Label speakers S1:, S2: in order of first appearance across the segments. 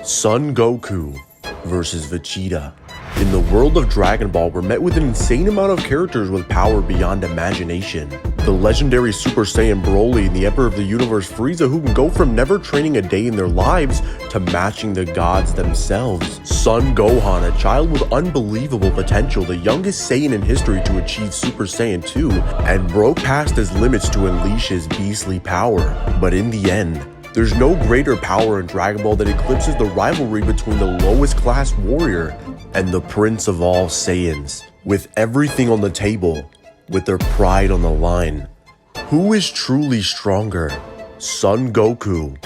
S1: Son Goku versus Vegeta. In the world of Dragon Ball, we're met with an insane amount of characters with power beyond imagination. The legendary Super Saiyan Broly and the Emperor of the Universe Frieza, who can go from never training a day in their lives to matching the gods themselves. Son Gohan, a child with unbelievable potential, the youngest Saiyan in history to achieve Super Saiyan 2, and broke past his limits to unleash his beastly power. But in the end, there's no greater power in Dragon Ball that eclipses the rivalry between the lowest class warrior and the Prince of all Saiyans. With everything on the table, with their pride on the line, who is truly stronger, Son Goku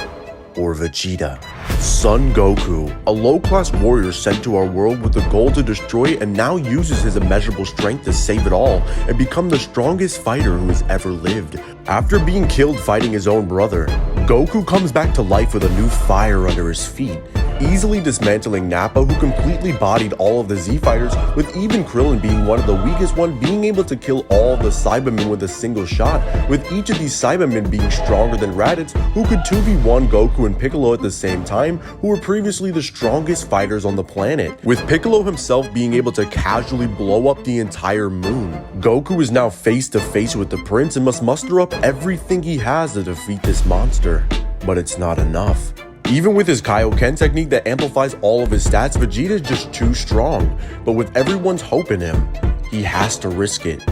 S1: or Vegeta? Son Goku, a low-class warrior sent to our world with the goal to destroy it, and now uses his immeasurable strength to save it all and become the strongest fighter who has ever lived. After being killed fighting his own brother, Goku comes back to life with a new fire under his feet, easily dismantling Nappa, who completely bodied all of the Z fighters, with even Krillin being one of the weakest one, being able to kill all of the Cybermen with a single shot, with each of these Cybermen being stronger than Raditz, who could 2v1 Goku and Piccolo at the same time, who were previously the strongest fighters on the planet, with Piccolo himself being able to casually blow up the entire moon. Goku is now face to face with the Prince and must muster up everything he has to defeat this monster. But it's not enough. Even with his Kaioken technique that amplifies all of his stats, Vegeta is just too strong. But with everyone's hope in him, he has to risk it.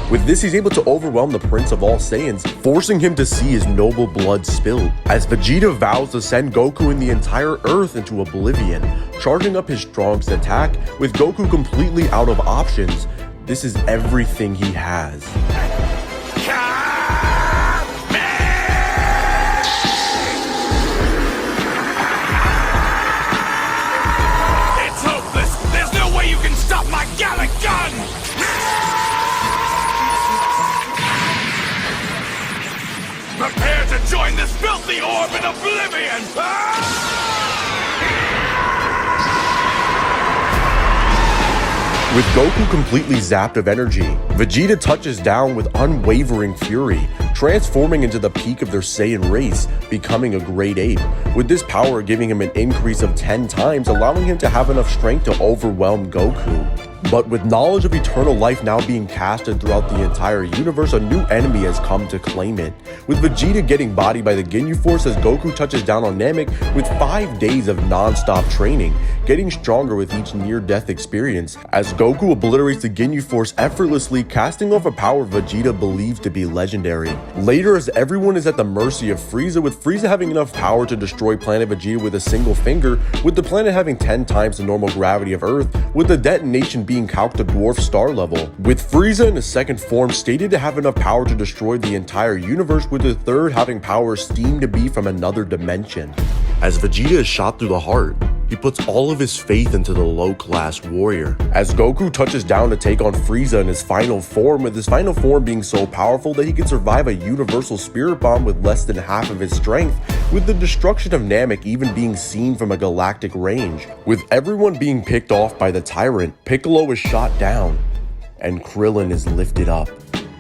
S1: With this, he's able to overwhelm the Prince of all Saiyans, forcing him to see his noble blood spilled, as Vegeta vows to send Goku and the entire Earth into oblivion, charging up his strongest attack, with Goku completely out of options. This is everything he has.
S2: It's hopeless! There's no way you can stop my Gallic gun! Prepare to join this filthy orb in oblivion!
S1: With Goku completely zapped of energy, Vegeta touches down with unwavering fury, transforming into the peak of their Saiyan race, becoming a great ape, with this power giving him an increase of 10 times, allowing him to have enough strength to overwhelm Goku. But with knowledge of eternal life now being casted throughout the entire universe, a new enemy has come to claim it. With Vegeta getting bodied by the Ginyu Force as Goku touches down on Namek, with 5 days of non-stop training, getting stronger with each near-death experience, as Goku obliterates the Ginyu Force effortlessly, casting off a power Vegeta believes to be legendary. Later, as everyone is at the mercy of Frieza, with Frieza having enough power to destroy planet Vegeta with a single finger, with the planet having 10 times the normal gravity of Earth, with the detonation being calced to dwarf star level, with Frieza in his second form stated to have enough power to destroy the entire universe, with the third having power esteemed to be from another dimension. As Vegeta is shot through the heart, he puts all of his faith into the low-class warrior, as Goku touches down to take on Frieza in his final form, with his final form being so powerful that he can survive a universal spirit bomb with less than half of his strength, with the destruction of Namek even being seen from a galactic range. With everyone being picked off by the tyrant, Piccolo is shot down, and Krillin is lifted up.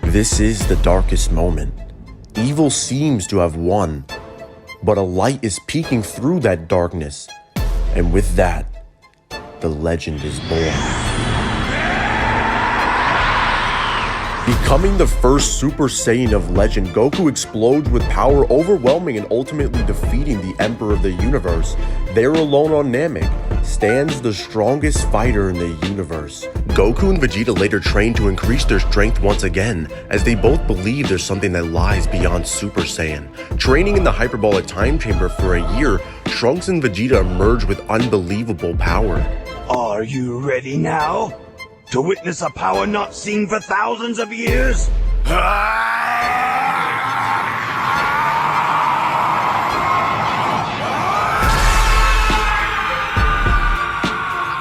S1: This is the darkest moment. Evil seems to have won, but a light is peeking through that darkness. And with that, the legend is born. Becoming the first Super Saiyan of legend, Goku explodes with power, overwhelming and ultimately defeating the Emperor of the Universe. There alone on Namek stands the strongest fighter in the universe. Goku and Vegeta later train to increase their strength once again, as they both believe there's something that lies beyond Super Saiyan. Training in the hyperbolic time chamber for a year, Trunks and Vegeta emerge with unbelievable power.
S3: Are you ready now? To witness a power not seen for thousands of years?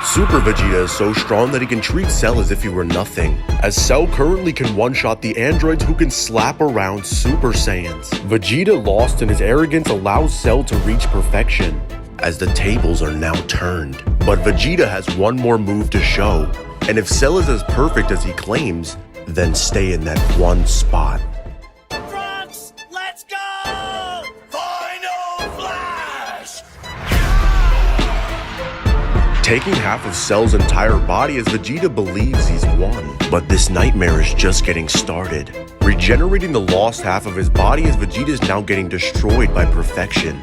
S1: Super Vegeta is so strong that he can treat Cell as if he were nothing, as Cell currently can one-shot the androids who can slap around Super Saiyans. Vegeta, lost in his arrogance, allows Cell to reach perfection, as the tables are now turned. But Vegeta has one more move to show. And if Cell is as perfect as he claims, then stay in that one spot.
S2: Trunks, let's go! Final Flash!
S1: Taking half of Cell's entire body as Vegeta believes he's won. But this nightmare is just getting started. Regenerating the lost half of his body as Vegeta is now getting destroyed by perfection.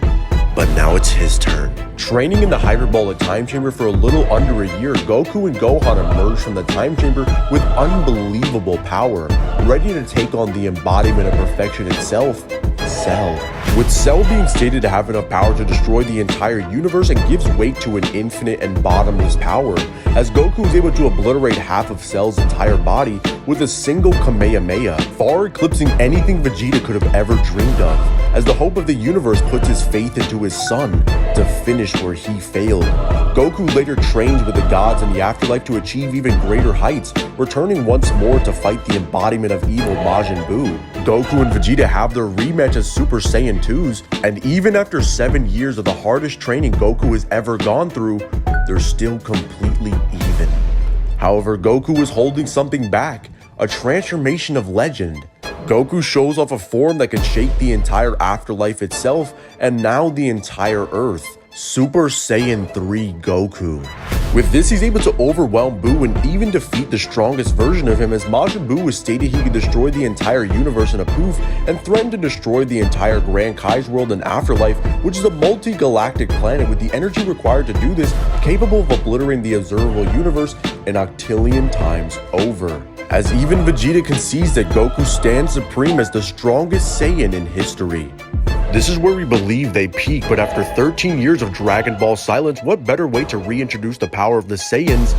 S1: But now it's his turn. Training in the hyperbolic time chamber for a little under a year, Goku and Gohan emerge from the time chamber with unbelievable power, ready to take on the embodiment of perfection itself, Cell. With Cell being stated to have enough power to destroy the entire universe and gives weight to an infinite and bottomless power, as Goku is able to obliterate half of Cell's entire body with a single Kamehameha, far eclipsing anything Vegeta could have ever dreamed of, as the hope of the universe puts his faith into his son to finish where he failed. Goku later trains with the gods in the afterlife to achieve even greater heights, returning once more to fight the embodiment of evil Majin Buu. Goku and Vegeta have their rematch as Super Saiyan 2s, and even after 7 years of the hardest training Goku has ever gone through, they're still completely even. However, Goku is holding something back, a transformation of legend. Goku shows off a form that can shake the entire afterlife itself and now the entire Earth. Super Saiyan 3 Goku. With this, he's able to overwhelm Buu and even defeat the strongest version of him, as Majin Buu was stated he could destroy the entire universe in a poof and threatened to destroy the entire Grand Kai's world and afterlife, which is a multi-galactic planet with the energy required to do this, capable of obliterating the observable universe an octillion times over. As even Vegeta concedes that Goku stands supreme as the strongest Saiyan in history. This is where we believe they peak, but after 13 years of Dragon Ball silence, what better way to reintroduce the power of the Saiyans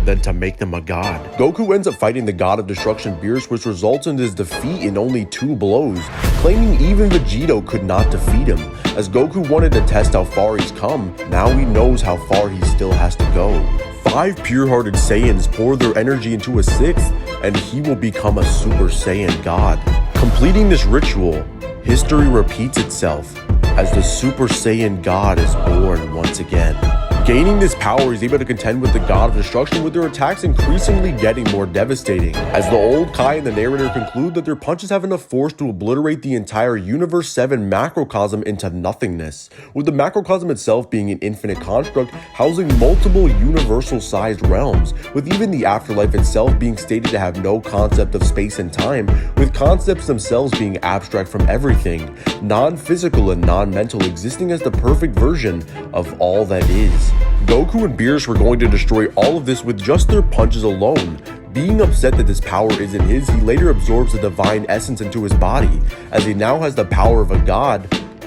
S1: than to make them a god? Goku ends up fighting the god of destruction Beerus, which results in his defeat in only 2 blows, claiming even Vegeta could not defeat him. As Goku wanted to test how far he's come, now he knows how far he still has to go. 5 pure-hearted Saiyans pour their energy into a 6th, and he will become a Super Saiyan god. Completing this ritual, history repeats itself as the Super Saiyan God is born once again. Gaining this power, he's able to contend with the God of Destruction, with their attacks increasingly getting more devastating, as the old Kai and the narrator conclude that their punches have enough force to obliterate the entire Universe 7 macrocosm into nothingness, with the macrocosm itself being an infinite construct housing multiple universal-sized realms, with even the afterlife itself being stated to have no concept of space and time, with concepts themselves being abstract from everything, non-physical and non-mental, existing as the perfect version of all that is. Goku and Beerus were going to destroy all of this with just their punches alone. Being upset that this power isn't his, he later absorbs the divine essence into his body, as he now has the power of a god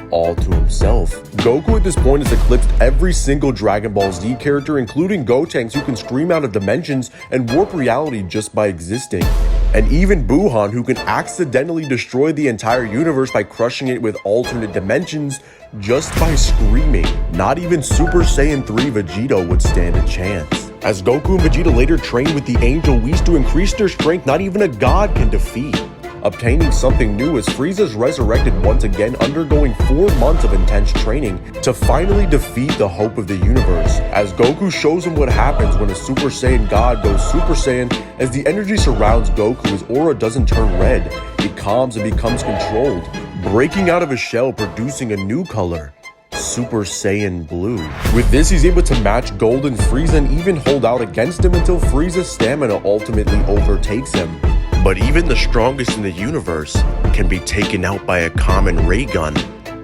S1: all to himself. Goku at this point has eclipsed every single Dragon Ball Z character, including Gotenks, who can scream out of dimensions and warp reality just by existing, and even Buhan, who can accidentally destroy the entire universe by crushing it with alternate dimensions just by screaming. Not even Super Saiyan 3 Vegeta would stand a chance. As Goku and Vegeta later train with the Angel Whis to increase their strength, not even a god can defeat. Obtaining something new as Frieza's resurrected once again, undergoing 4 months of intense training to finally defeat the hope of the universe, as Goku shows him what happens when a Super Saiyan God goes Super Saiyan. As the energy surrounds Goku, his aura doesn't turn red, it calms and becomes controlled, breaking out of his shell, producing a new color, Super Saiyan Blue. With this, he's able to match Golden Frieza and even hold out against him until Frieza's stamina ultimately overtakes him. But even the strongest in the universe can be taken out by a common ray gun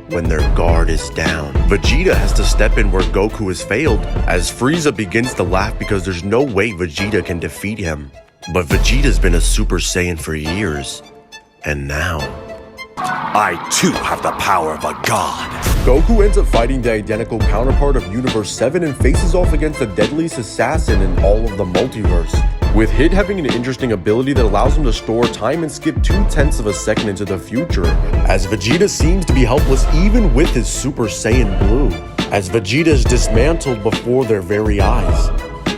S1: when their guard is down. Vegeta has to step in where Goku has failed, as Frieza begins to laugh because there's no way Vegeta can defeat him. But Vegeta's been a Super Saiyan for years, and now
S2: I too have the power of a god.
S1: Goku ends up fighting the identical counterpart of Universe 7 and faces off against the deadliest assassin in all of the multiverse, with Hit having an interesting ability that allows him to store time and skip 0.2 of a second into the future, as Vegeta seems to be helpless even with his Super Saiyan Blue, as Vegeta is dismantled before their very eyes.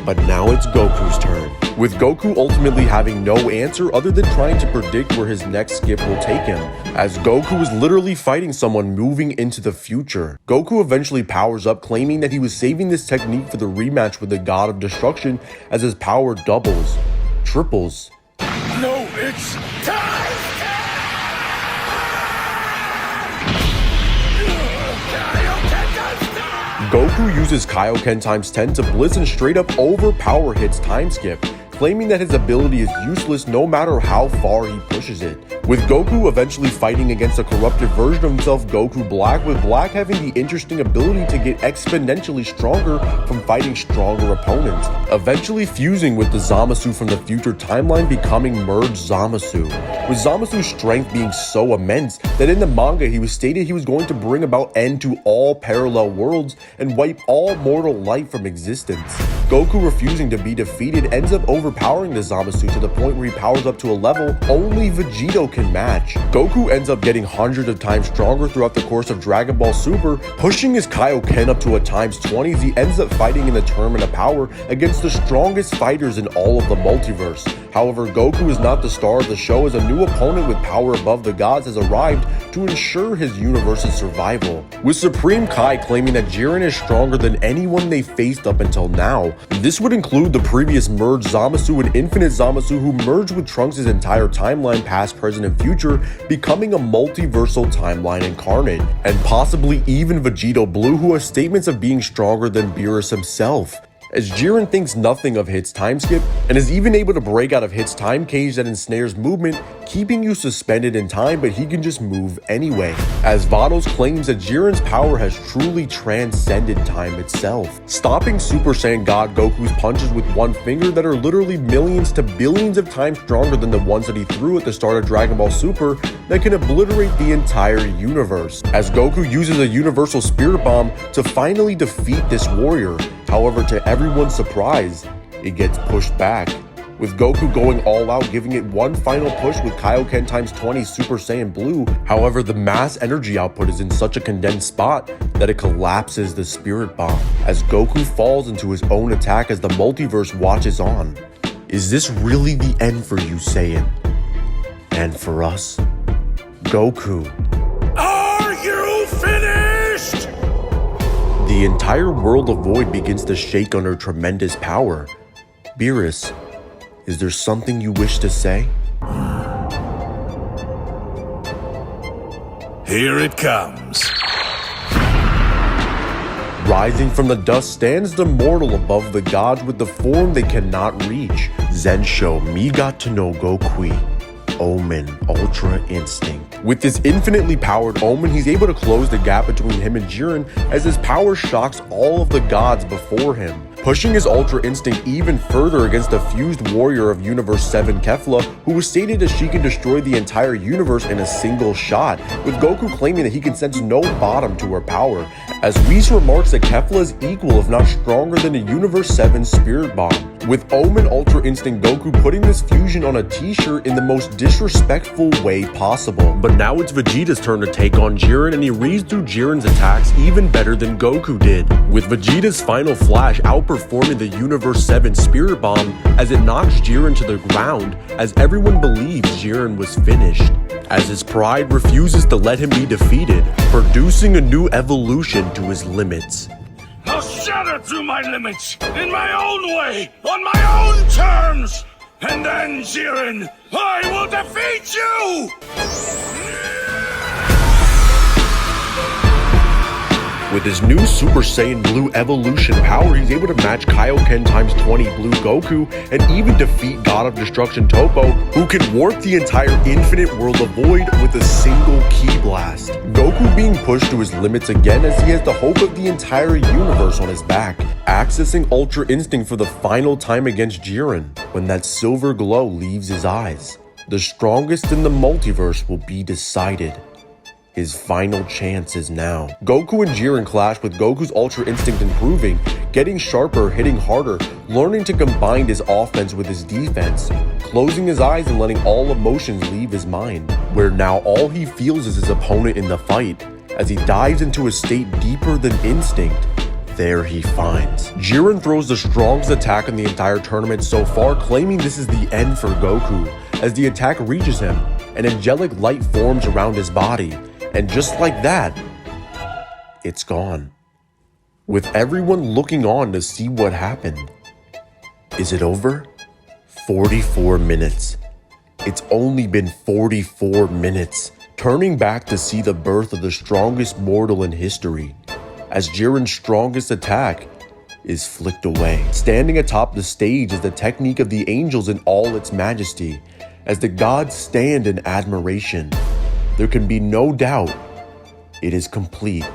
S1: But now it's Goku's turn. with Goku ultimately having no answer other than trying to predict where his next skip will take him, as Goku is literally fighting someone moving into the future. Goku eventually powers up, claiming that he was saving this technique for the rematch with the God of Destruction, as his power doubles, triples.
S2: No, it's time!
S1: Goku uses Kaioken times 10 to blitz and straight up overpower Hit's time skip, claiming that his ability is useless no matter how far he pushes it. With Goku eventually fighting against a corrupted version of himself, Goku Black, with Black having the interesting ability to get exponentially stronger from fighting stronger opponents, eventually fusing with the Zamasu from the future timeline, becoming merged Zamasu, with Zamasu's strength being so immense that in the manga he was stated he was going to bring about end to all parallel worlds and wipe all mortal life from existence. Goku, refusing to be defeated, ends up overpowering the Zamasu to the point where he powers up to a level only Vegeta can match. Goku ends up getting hundreds of times stronger throughout the course of Dragon Ball Super, pushing his Kaioken up to a times 20 as he ends up fighting in the Tournament of Power against the strongest fighters in all of the multiverse. However, Goku is not the star of the show, as a new opponent with power above the gods has arrived to ensure his universe's survival, with Supreme Kai claiming that Jiren is stronger than anyone they faced up until now. This would include the previous merged Zamasu and Infinite Zamasu, who merged with Trunks' entire timeline, past, present, and future, becoming a multiversal timeline incarnate, and possibly even Vegeta Blue, who has statements of being stronger than Beerus himself, as Jiren thinks nothing of Hit's time skip and is even able to break out of Hit's time cage that ensnares movement, keeping you suspended in time, but he can just move anyway, as Vados claims that Jiren's power has truly transcended time itself, stopping Super Saiyan God Goku's punches with one finger that are literally millions to billions of times stronger than the ones that he threw at the start of Dragon Ball Super that can obliterate the entire universe, as Goku uses a universal spirit bomb to finally defeat this warrior. However, to everyone's surprise, it gets pushed back, with Goku going all out, giving it one final push with Kaioken times 20 Super Saiyan Blue. However, the mass energy output is in such a condensed spot that it collapses the spirit bomb, as Goku falls into his own attack as the multiverse watches on. Is this really the end for you, Saiyan? And for us? Goku.
S2: Are you finished?
S1: The entire world of Void begins to shake under tremendous power. Beerus, is there something you wish to say?
S2: Here it comes.
S1: Rising from the dust stands the mortal above the gods with the form they cannot reach. Zensho mi got to know Gokui. Omen Ultra Instinct. With this infinitely powered Omen, he's able to close the gap between him and Jiren, as his power shocks all of the gods before him, pushing his Ultra Instinct even further against the fused warrior of Universe 7 Kefla, who was stated that she can destroy the entire universe in a single shot, with Goku claiming that he can sense no bottom to her power, as Whis remarks that Kefla is equal if not stronger than a Universe 7 Spirit Bomb, with Omen Ultra Instinct Goku putting this fusion on a t-shirt in the most disrespectful way possible. But now it's Vegeta's turn to take on Jiren, and he reads through Jiren's attacks even better than Goku did, with Vegeta's final flash outperforming the Universe 7 Spirit Bomb as it knocks Jiren to the ground, as everyone believes Jiren was finished, as his pride refuses to let him be defeated, producing a new evolution to his limits.
S2: I'll shatter through my limits, in my own way, on my own terms! And then, Jiren, I will defeat you!
S1: With his new Super Saiyan Blue evolution power, he's able to match Kaioken times 20 Blue Goku and even defeat God of Destruction Toppo, who can warp the entire infinite world of Void with a single ki blast. Goku being pushed to his limits again as he has the hope of the entire universe on his back, accessing Ultra Instinct for the final time against Jiren, when that silver glow leaves his eyes. The strongest in the multiverse will be decided. His final chance is now. Goku and Jiren clash, with Goku's Ultra Instinct improving, getting sharper, hitting harder, learning to combine his offense with his defense, closing his eyes and letting all emotions leave his mind, where now all he feels is his opponent in the fight, as he dives into a state deeper than instinct, there he finds. Jiren throws the strongest attack in the entire tournament so far, claiming this is the end for Goku. As the attack reaches him, an angelic light forms around his body, and just like that, it's gone. With everyone looking on to see what happened. Is it over? 44 minutes. It's only been 44 minutes. Turning back to see the birth of the strongest mortal in history, as Jiren's strongest attack is flicked away. Standing atop the stage is the technique of the angels in all its majesty, as the gods stand in admiration. There can be no doubt, it is complete.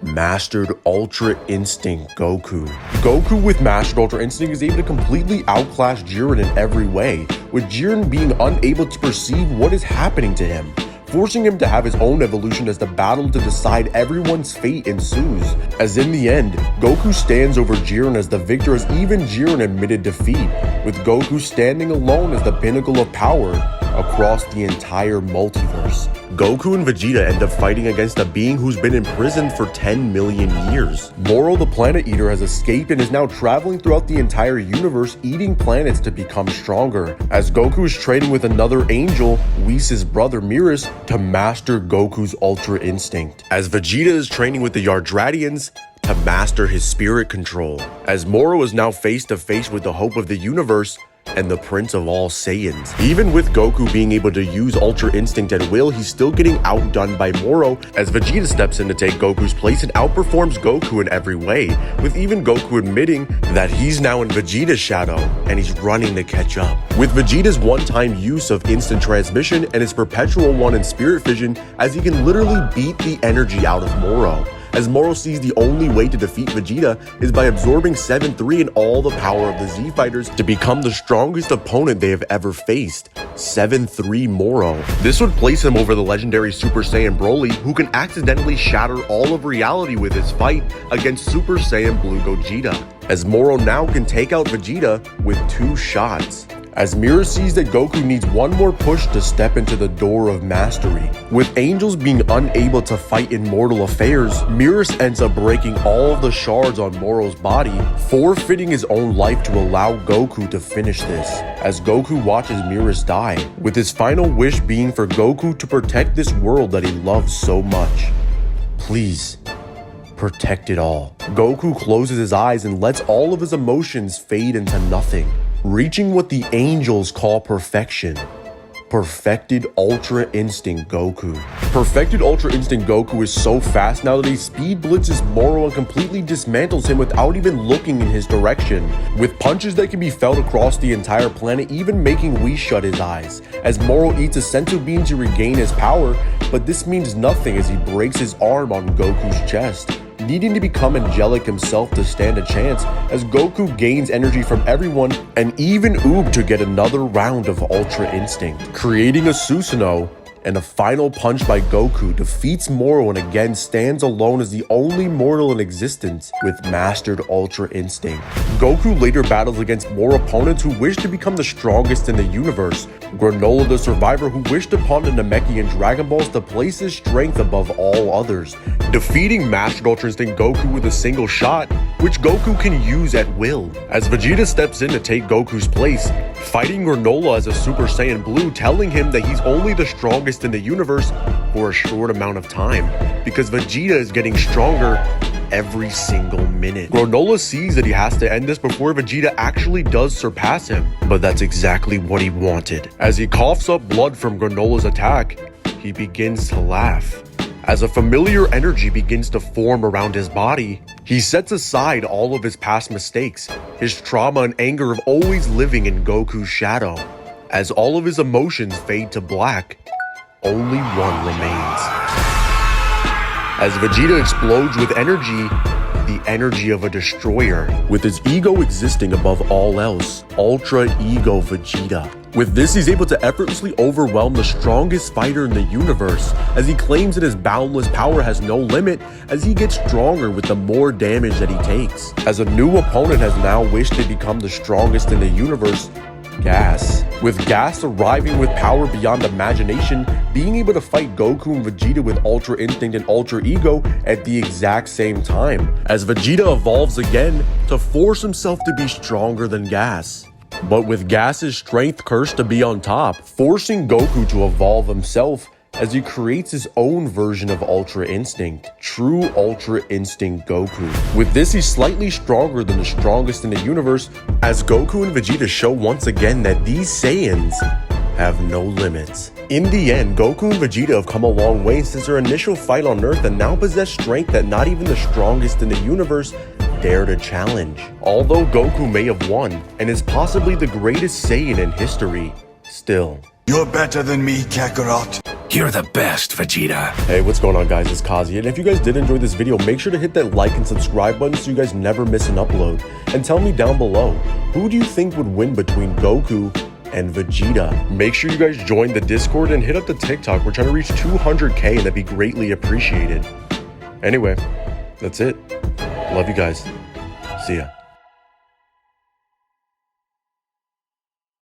S1: Mastered Ultra Instinct Goku. Goku with Mastered Ultra Instinct is able to completely outclass Jiren in every way, with Jiren being unable to perceive what is happening to him, forcing him to have his own evolution as the battle to decide everyone's fate ensues. As in the end, Goku stands over Jiren as the victor, as even Jiren admitted defeat, with Goku standing alone as the pinnacle of power across the entire multiverse. Goku and Vegeta end up fighting against a being who's been imprisoned for 10 million years. Moro the Planet Eater has escaped and is now traveling throughout the entire universe, eating planets to become stronger, as Goku is training with another angel, Whis' brother Mirror, to master Goku's Ultra Instinct, as Vegeta is training with the Yardratians to master his spirit control, as Moro is now face to face with the hope of the universe and the Prince of all Saiyans. Even with Goku being able to use Ultra Instinct at will, he's still getting outdone by Moro, as Vegeta steps in to take Goku's place and outperforms Goku in every way, with even Goku admitting that he's now in Vegeta's shadow and he's running to catch up. With Vegeta's one-time use of instant transmission and his perpetual one in spirit fission, as he can literally beat the energy out of Moro, as Moro sees the only way to defeat Vegeta is by absorbing 7-3 and all the power of the Z Fighters to become the strongest opponent they have ever faced, 7-3 Moro. This would place him over the legendary Super Saiyan Broly, who can accidentally shatter all of reality with his fight against Super Saiyan Blue Gogeta, as Moro now can take out Vegeta with 2 shots. As Mirror sees that Goku needs one more push to step into the door of mastery. With angels being unable to fight in mortal affairs, Mirror ends up breaking all of the shards on Moro's body, forfeiting his own life to allow Goku to finish this, as Goku watches Mirror die, with his final wish being for Goku to protect this world that he loves so much. Please, protect it all. Goku closes his eyes and lets all of his emotions fade into nothing, reaching what the angels call perfection. Perfected Ultra Instinct Goku. Perfected Ultra Instinct Goku is so fast now that he speed blitzes Moro and completely dismantles him without even looking in his direction, with punches that can be felt across the entire planet, even making Whis shut his eyes, as Moro eats a senzu bean to regain his power, but this means nothing as he breaks his arm on Goku's chest, needing to become angelic himself to stand a chance, as Goku gains energy from everyone and even Oob to get another round of Ultra Instinct, creating a Susanoo, and a final punch by Goku defeats Moro and again stands alone as the only mortal in existence with mastered Ultra Instinct. Goku later battles against more opponents who wish to become the strongest in the universe. Granola the Survivor, who wished upon the Namekian Dragon Balls to place his strength above all others, defeating mastered Ultra Instinct Goku with a single shot, which Goku can use at will, as Vegeta steps in to take Goku's place, fighting Granola as a Super Saiyan Blue, telling him that he's only the strongest in the universe for a short amount of time, because Vegeta is getting stronger every single minute. Granola sees that he has to end this before Vegeta actually does surpass him, but that's exactly what he wanted. As he coughs up blood from Granola's attack, he begins to laugh. As a familiar energy begins to form around his body, he sets aside all of his past mistakes, his trauma and anger of always living in Goku's shadow. As all of his emotions fade to black, only one remains. As Vegeta explodes with energy, the energy of a destroyer, with his ego existing above all else, Ultra Ego Vegeta. With this, he's able to effortlessly overwhelm the strongest fighter in the universe, as he claims that his boundless power has no limit as he gets stronger with the more damage that he takes. As a new opponent has now wished to become the strongest in the universe, Gas. With Gas arriving with power beyond imagination, being able to fight Goku and Vegeta with Ultra Instinct and Ultra Ego at the exact same time, as Vegeta evolves again to force himself to be stronger than Gas. But with Gas's strength cursed to be on top, forcing Goku to evolve himself as he creates his own version of Ultra Instinct, True Ultra Instinct Goku. With this, he's slightly stronger than the strongest in the universe, as Goku and Vegeta show once again that these Saiyans have no limits. In the end, Goku and Vegeta have come a long way since their initial fight on Earth and now possess strength that not even the strongest in the universe dare to challenge. Although Goku may have won and is possibly the greatest Saiyan in history, still.
S3: You're better than me, Kakarot.
S2: You're the best, Vegeta.
S1: Hey, what's going on, guys? It's Kazi, and if you guys did enjoy this video, make sure to hit that like and subscribe button so you guys never miss an upload. And tell me down below, who do you think would win between Goku and Vegeta? Make sure you guys join the Discord and hit up the TikTok. We're trying to reach 200K, and that'd be greatly appreciated. Anyway, that's it. Love you guys. See ya.